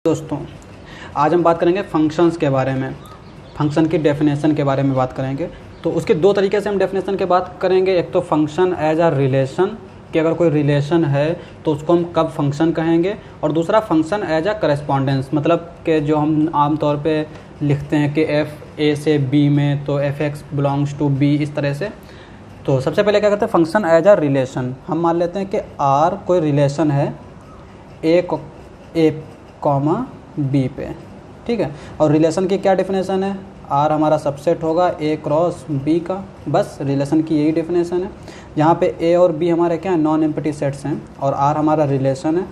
दोस्तों, आज हम बात करेंगे फंक्शंस के बारे में। फंक्शन की डेफिनेशन के बारे में बात करेंगे। तो उसके दो तरीके से हम डेफिनेशन की बात करेंगे। एक तो फंक्शन एज अ रिलेशन, कि अगर कोई रिलेशन है तो उसको हम कब फंक्शन कहेंगे, और दूसरा फंक्शन एज अ करेस्पॉन्डेंस, मतलब कि जो हम आमतौर पे लिखते हैं कि एफ ए से बी में तो F X belongs to B, इस तरह से। तो सबसे पहले क्या करते हैं, फंक्शन एज अ रिलेशन। हम मान लेते हैं कि आर कोई रिलेशन है ए कॉमा बी पे, ठीक है। और रिलेशन की क्या डेफिनेशन है, आर हमारा सबसेट होगा ए क्रॉस बी का, बस रिलेशन की यही डेफिनेशन है। जहाँ पे ए और बी हमारे क्या है, नॉन एम्प्टी सेट्स हैं, और आर हमारा रिलेशन है।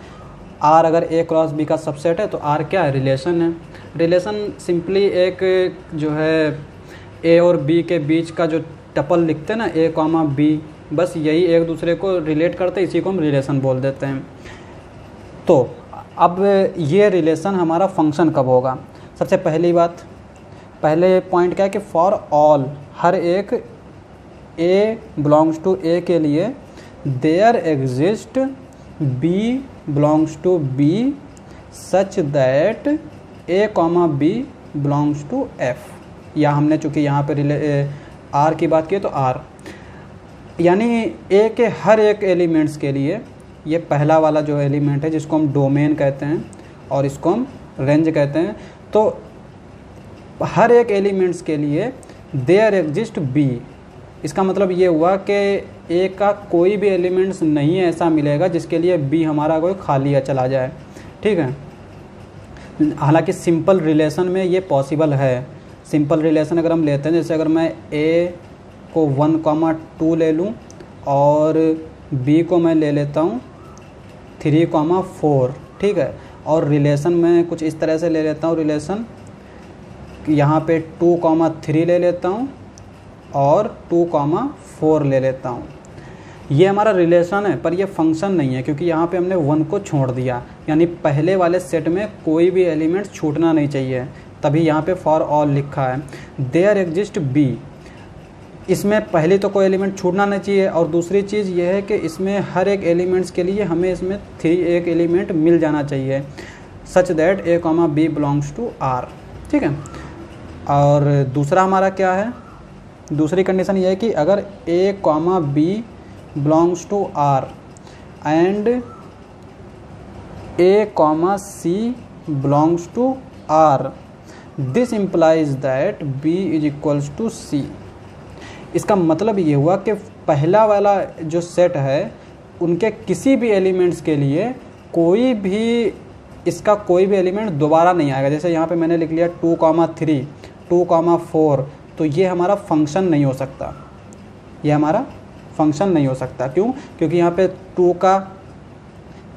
आर अगर ए क्रॉस बी का सबसेट है तो आर क्या है, रिलेशन है। रिलेशन सिंपली एक जो है ए और बी के बीच का जो टपल लिखते हैं ना, ए कॉमा बी, बस यही एक दूसरे को रिलेट करते हैं, इसी को हम रिलेशन बोल देते हैं। तो अब ये रिलेशन हमारा फंक्शन कब होगा, सबसे पहली बात, पहले पॉइंट क्या है कि फॉर ऑल, हर एक ए बिलोंग्स टू ए के लिए there exist B belongs to B such that A comma B belongs to F. या हमने चूँकि यहाँ पे आर की बात की तो आर, यानी ए के हर एक एलिमेंट्स के लिए, ये पहला वाला जो एलिमेंट है जिसको हम डोमेन कहते हैं और इसको हम रेंज कहते हैं, तो हर एक एलिमेंट्स के लिए देयर एग्जिस्ट बी। इसका मतलब ये हुआ कि ए का कोई भी एलिमेंट्स नहीं ऐसा मिलेगा जिसके लिए बी हमारा कोई खाली या चला जाए, ठीक है। हालांकि सिंपल रिलेशन में ये पॉसिबल है। सिंपल रिलेशन अगर हम लेते हैं, जैसे अगर मैं ए को 1,2 ले लूँ और बी को मैं ले लेता हूँ 3,4, ठीक है। और रिलेशन में कुछ इस तरह से ले लेता हूँ, रिलेशन यहाँ पे 2,3 ले लेता हूँ और 2,4 ले लेता हूँ। ये हमारा रिलेशन है, पर ये फंक्शन नहीं है, क्योंकि यहाँ पे हमने 1 को छोड़ दिया, यानी पहले वाले सेट में कोई भी एलिमेंट छूटना नहीं चाहिए, तभी यहाँ पे फॉर ऑल लिखा है। देयर एग्जिस्ट बी, इसमें पहले तो कोई एलिमेंट छूटना नहीं चाहिए, और दूसरी चीज़ ये है कि इसमें हर एक एलिमेंट्स के लिए हमें इसमें एक एलिमेंट मिल जाना चाहिए, such that A comma B belongs to R, ठीक है। और दूसरा हमारा क्या है, दूसरी कंडीशन ये है कि अगर A comma B belongs to R and A comma C belongs to R, this implies that B is equals to C. इसका मतलब ये हुआ कि पहला वाला जो सेट है उनके किसी भी एलिमेंट्स के लिए कोई भी, इसका कोई भी एलिमेंट दोबारा नहीं आएगा। जैसे यहाँ पे मैंने लिख लिया 2,3, 2,4, तो ये हमारा फंक्शन नहीं हो सकता, ये हमारा फंक्शन नहीं हो सकता। क्यों? क्योंकि यहाँ पे 2 का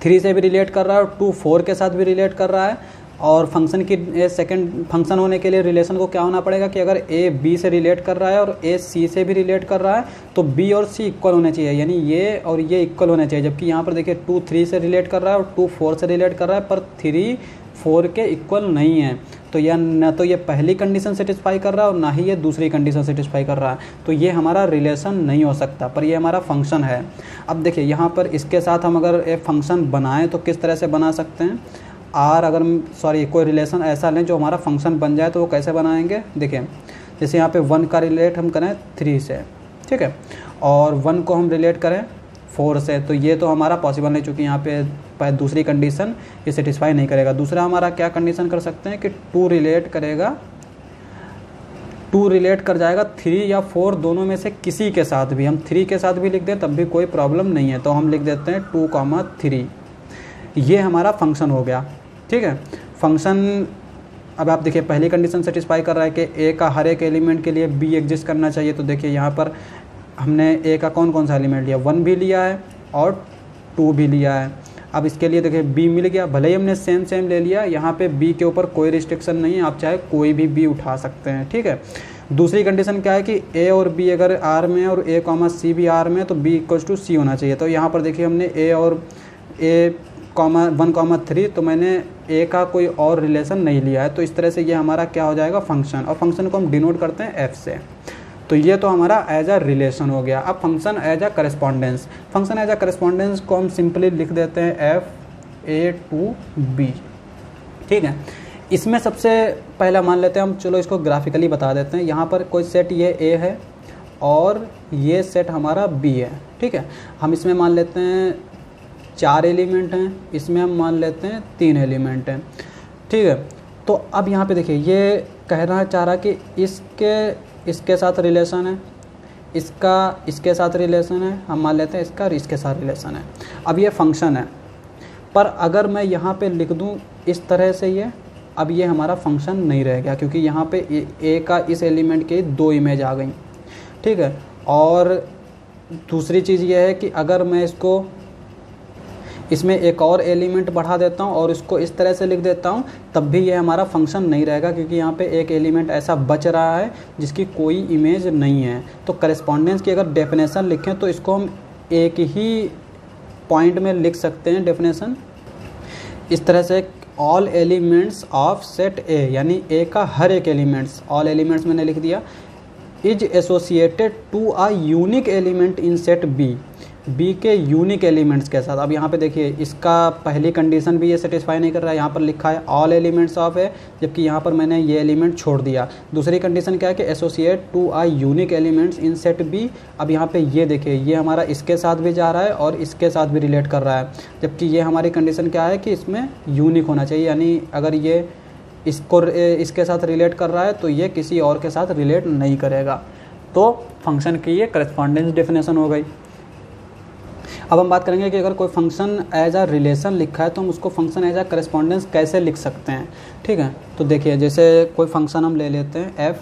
3 से भी रिलेट कर रहा है और 2 4 के साथ भी रिलेट कर रहा है। और फंक्शन की सेकंड फंक्शन होने के लिए रिलेशन को क्या होना पड़ेगा कि अगर ए बी से रिलेट कर रहा है और ए सी से भी रिलेट कर रहा है तो बी और सी इक्वल होने चाहिए, यानी ये और ये इक्वल होने चाहिए। जबकि यहाँ पर देखिए 2 3 से रिलेट कर रहा है और 2 4 से रिलेट कर रहा है, पर 3 4 के इक्वल नहीं है। तो यह न तो ये पहली कंडीशन सेटिस्फाई कर रहा है और ना ही ये दूसरी कंडीशन सेटिस्फाई कर रहा है, तो ये हमारा रिलेशन नहीं हो सकता, पर ये हमारा फंक्शन है। अब देखिए यहाँ पर इसके साथ हम अगर एक फंक्शन बनाएं तो किस तरह से बना सकते हैं, आर अगर कोई रिलेशन ऐसा लें जो हमारा फंक्शन बन जाए तो वो कैसे बनाएंगे। देखिए जैसे यहाँ पे 1 का रिलेट हम करें 3 से, ठीक है, और 1 को हम रिलेट करें 4 से, तो ये तो हमारा पॉसिबल नहीं, चूँकि यहाँ पे दूसरी कंडीशन ये सेटिस्फाई नहीं करेगा। दूसरा हमारा क्या कंडीशन कर सकते हैं कि 2 रिलेट करेगा, 2 रिलेट कर जाएगा 3 या 4 दोनों में से किसी के साथ भी। हम 3 के साथ भी लिख दें तब भी कोई प्रॉब्लम नहीं है, तो हम लिख देते हैं 2,3। ये हमारा फंक्शन हो गया, ठीक है। फंक्शन अब आप देखिए पहली कंडीशन सेटिस्फाई कर रहा है कि ए का हर एक एलिमेंट के लिए बी एग्जिस्ट करना चाहिए। तो देखिए यहाँ पर हमने ए का कौन कौन सा एलिमेंट लिया, 1 भी लिया है और 2 भी लिया है। अब इसके लिए देखिए बी मिल गया, भले ही हमने सेम ले लिया, यहाँ पे बी के ऊपर कोई रिस्ट्रिक्शन नहीं है, आप चाहे कोई भी बी उठा सकते हैं, ठीक है। दूसरी कंडीशन क्या है कि ए और बी अगर आर में और ए कॉमा सी भी आर में, तो बी इक्वल्स टू सी होना चाहिए। तो यहाँ पर देखिए हमने ए और ए 1,3, तो मैंने ए का कोई और रिलेशन नहीं लिया है, तो इस तरह से ये हमारा क्या हो जाएगा, फंक्शन। और फंक्शन को हम डिनोट करते हैं एफ से। तो ये तो हमारा एज अ रिलेशन हो गया। अब function as a correspondence, function as a correspondence को हम सिंपली लिख देते हैं एफ ए टू बी, ठीक है। इसमें सबसे पहला मान लेते हैं हम, चलो इसको ग्राफिकली बता देते हैं। यहाँ पर कोई सेट ये ए है और ये सेट हमारा बी है, ठीक है। हम इसमें मान लेते हैं 4 एलिमेंट हैं, इसमें हम मान लेते हैं 3 एलिमेंट हैं, ठीक है। तो अब यहाँ पे देखिए ये कहना चाह रहा कि इसके साथ रिलेशन है, इसका इसके साथ रिलेशन है, हम मान लेते हैं इसका इसके साथ रिलेशन है। अब ये फंक्शन है, पर अगर मैं यहाँ पे लिख दूँ इस तरह से ये, अब ये हमारा फंक्शन नहीं रह गया, क्योंकि यहाँ पे ए का इस एलिमेंट के 2 इमेज आ गई, ठीक है। और दूसरी चीज़ ये है कि अगर मैं इसमें एक और एलिमेंट बढ़ा देता हूँ और इसको इस तरह से लिख देता हूँ, तब भी ये हमारा फंक्शन नहीं रहेगा, क्योंकि यहाँ पे एक एलिमेंट ऐसा बच रहा है जिसकी कोई इमेज नहीं है। तो करेस्पॉन्डेंस की अगर डेफिनेशन लिखें तो इसको हम एक ही पॉइंट में लिख सकते हैं डेफिनेशन इस तरह से, ऑल एलिमेंट्स ऑफ सेट ए, यानी ए का हर एक एलिमेंट्स, ऑल एलिमेंट्स मैंने लिख दिया, is associated to a unique element in set B, B के यूनिक एलिमेंट्स के साथ। अब यहाँ पे देखिए इसका पहली कंडीशन भी ये सेटिस्फाई नहीं कर रहा है, यहाँ पर लिखा है ऑल एलिमेंट्स ऑफ है, जबकि यहाँ पर मैंने ये एलिमेंट छोड़ दिया। दूसरी कंडीशन क्या है कि associate to a unique elements in set B. अब यहाँ पे ये देखिए ये हमारा इसके साथ भी जा रहा है और इसके साथ भी रिलेट कर रहा है, जबकि ये हमारी कंडीशन क्या है कि इसमें यूनिक होना चाहिए, यानी अगर ये इसके साथ रिलेट कर रहा है तो ये किसी और के साथ रिलेट नहीं करेगा। तो फंक्शन की ये करेस्पॉन्डेंस डेफिनेशन हो गई। अब हम बात करेंगे कि अगर कोई फंक्शन एज अ रिलेशन लिखा है तो हम उसको फंक्शन एज अ करेस्पॉन्डेंस कैसे लिख सकते हैं, ठीक है। तो देखिए जैसे कोई फंक्शन हम ले लेते हैं f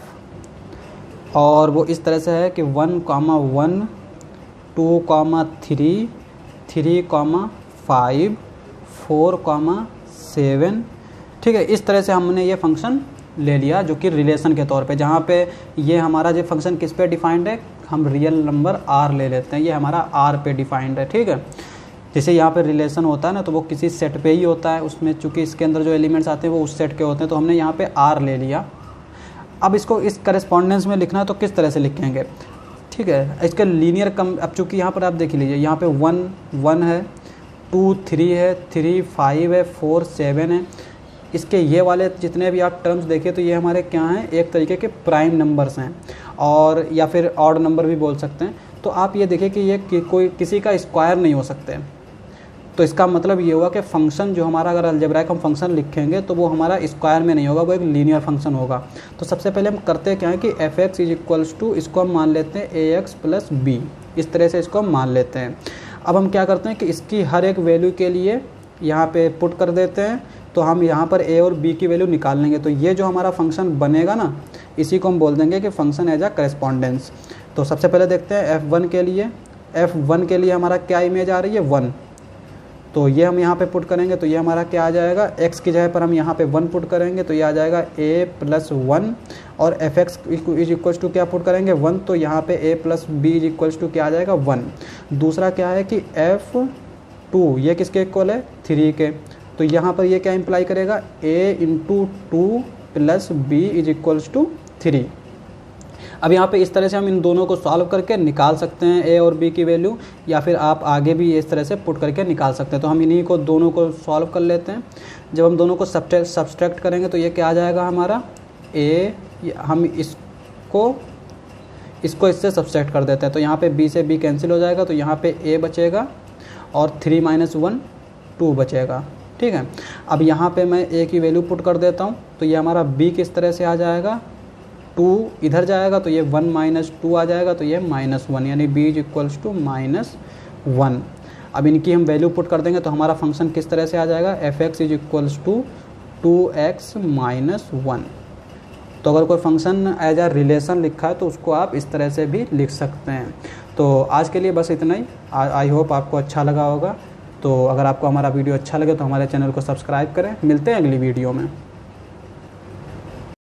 और वो इस तरह से है कि 1,1 2,3 3,5 4,7, ठीक है। इस तरह से हमने ये फंक्शन ले लिया जो कि रिलेशन के तौर पे, जहाँ पे ये हमारा जो फंक्शन किस पे डिफाइंड है, हम रियल नंबर r ले लेते हैं, ये हमारा r पे डिफाइंड है, ठीक है। जैसे यहाँ पे रिलेशन होता है ना तो वो किसी सेट पे ही होता है, उसमें चूंकि इसके अंदर जो एलिमेंट्स आते हैं वो उस सेट के होते हैं, तो हमने यहाँ पे r ले लिया। अब इसको इस करेस्पॉन्डेंस में लिखना है तो किस तरह से लिखेंगे, ठीक है। इसके लीनियर कम, अब चूँकि यहाँ पर आप देख लीजिए यहाँ पे 1 1 है, 2 3 है, 3 5 है, 4 7 है। इसके ये वाले जितने भी आप टर्म्स देखिए तो ये हमारे क्या हैं, एक तरीके के प्राइम नंबर्स हैं, और या फिर ऑड नंबर भी बोल सकते हैं। तो आप ये देखिए कि ये कोई किसी का स्क्वायर नहीं हो सकते। तो इसका मतलब ये हुआ कि फंक्शन जो हमारा, अगर अलजेब्राइक हम फंक्शन लिखेंगे तो वो हमारा स्क्वायर में नहीं होगा, वो एक लीनियर फंक्शन होगा। तो सबसे पहले हम करते क्या है कि f(x) = इसको हम मान लेते हैं ax + b, इस तरह से इसको हम मान लेते हैं। अब हम क्या करते हैं कि इसकी हर एक वैल्यू के लिए यहाँ पे पुट कर देते हैं, तो हम यहाँ पर a और b की वैल्यू निकाल लेंगे। तो ये जो हमारा फंक्शन बनेगा ना, इसी को हम बोल देंगे कि फंक्शन एज अ करेस्पॉन्डेंस। तो सबसे पहले देखते हैं f1 के लिए। f1 के लिए हमारा क्या इमेज आ रही है, 1, तो ये हम यहाँ पे पुट करेंगे तो ये हमारा क्या आ जाएगा, x की जगह पर हम यहाँ पे 1 पुट करेंगे तो ये आ जाएगा a + 1, और f(x) = क्या पुट करेंगे 1, तो यहाँ पे a + b = क्या आ जाएगा 1। दूसरा क्या है कि f2 ये किसके इक्वल है, 3 के, तो यहाँ पर ये क्या इम्प्लाई करेगा, a × 2 + b = 3। अब यहाँ पे इस तरह से हम इन दोनों को सॉल्व करके निकाल सकते हैं a और b की वैल्यू, या फिर आप आगे भी इस तरह से पुट करके निकाल सकते हैं। तो हम इन्हीं को दोनों को सॉल्व कर लेते हैं। जब हम दोनों को सब्सट्रैक्ट करेंगे तो ये क्या आ जाएगा हमारा a, हम इसको इससे सब्सट्रैक्ट कर देते हैं, तो यहाँ पे b से b कैंसिल हो जाएगा, तो यहाँ पे a बचेगा और 3 - 1 2 बचेगा, ठीक है। अब यहाँ पे मैं a की वैल्यू पुट कर देता हूँ, तो ये हमारा b किस तरह से आ जाएगा, 2 इधर जाएगा तो ये 1 - 2 आ जाएगा, तो ये -1, यानी b = -1। अब इनकी हम वैल्यू पुट कर देंगे तो हमारा फंक्शन किस तरह से आ जाएगा, f(x) = 2x - 1। तो अगर कोई फंक्शन एज अ रिलेशन लिखा है तो उसको आप इस तरह से भी लिख सकते हैं। तो आज के लिए बस इतना ही। आई होप आपको अच्छा लगा होगा। तो अगर आपको हमारा वीडियो अच्छा लगे तो हमारे चैनल को सब्सक्राइब करें। मिलते हैं अगली वीडियो में।